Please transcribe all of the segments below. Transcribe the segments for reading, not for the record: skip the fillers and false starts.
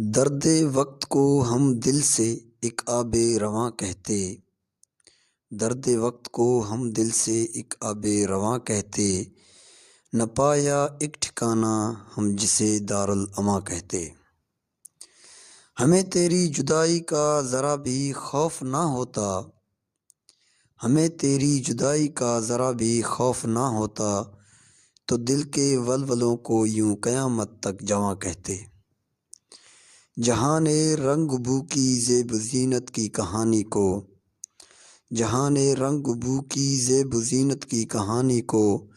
درد وقت کو ہم دل سے ایک آب رواں کہتے، درد وقت کو ہم دل سے ایک آب رواں کہتے، نہ پایا ایک ٹھکانہ ہم جسے دارالاماں کہتے۔ ہمیں تیری جدائی کا ذرا بھی خوف نہ ہوتا، ہمیں تیری جدائی کا ذرا بھی خوف نہ ہوتا، تو دل کے ولولوں کو یوں قیامت تک جواں کہتے۔ جہان رنگ بو کی زیب و زینت کی کہانی کو، جہان رنگ بو کی زیب و زینت کی کہانی کو،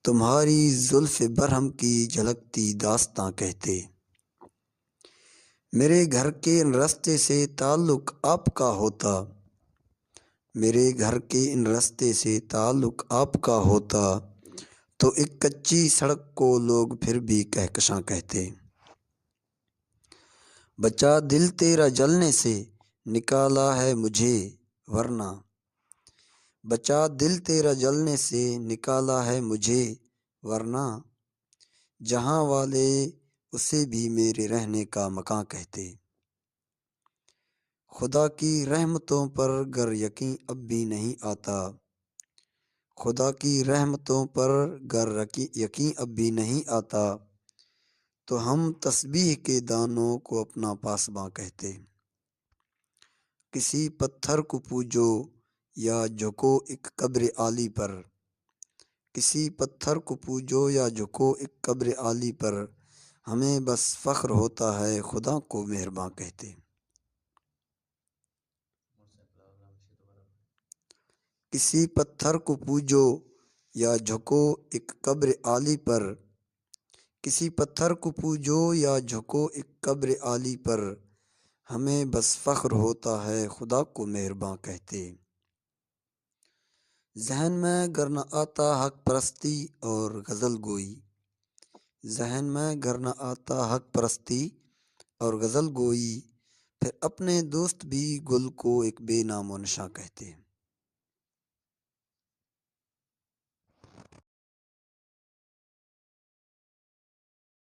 تمہاری زلف برہم کی جھلکتی داستاں کہتے۔ میرے گھر کے ان رستے سے تعلق آپ کا ہوتا، میرے گھر کے ان رستے سے تعلق آپ کا ہوتا، تو ایک کچی سڑک کو لوگ پھر بھی کہکشاں کہتے۔ بچا دل تیرا جلنے سے نکالا ہے مجھے ورنہ، بچا دل تیرا جلنے سے نکالا ہے مجھے ورنہ، جہاں والے اسے بھی میرے رہنے کا مکاں کہتے۔ خدا کی رحمتوں پر گر یقین اب بھی نہیں آتا، خدا کی رحمتوں پر گر یقین اب بھی نہیں آتا، تو ہم تسبیح کے دانوں کو اپنا پاسباں کہتے۔ کسی پتھر کو پوجو یا جھکو ایک قبر عالی پر، کسی پتھر کو پوجو یا جھکو ایک قبر عالی پر، ہمیں بس فخر ہوتا ہے خدا کو مہرباں کہتے۔ کسی پتھر کو پوجو یا جھکو ایک قبر عالی پر، کسی پتھر کو پوجو یا جھکو ایک قبر عالی پر، ہمیں بس فخر ہوتا ہے خدا کو مہرباں کہتے۔ ذہن میں گر نہ آتا حق پرستی اور غزل گوئی، ذہن میں گر نہ آتا حق پرستی اور غزل گوئی، پھر اپنے دوست بھی گل کو ایک بے نام و نشاں کہتے۔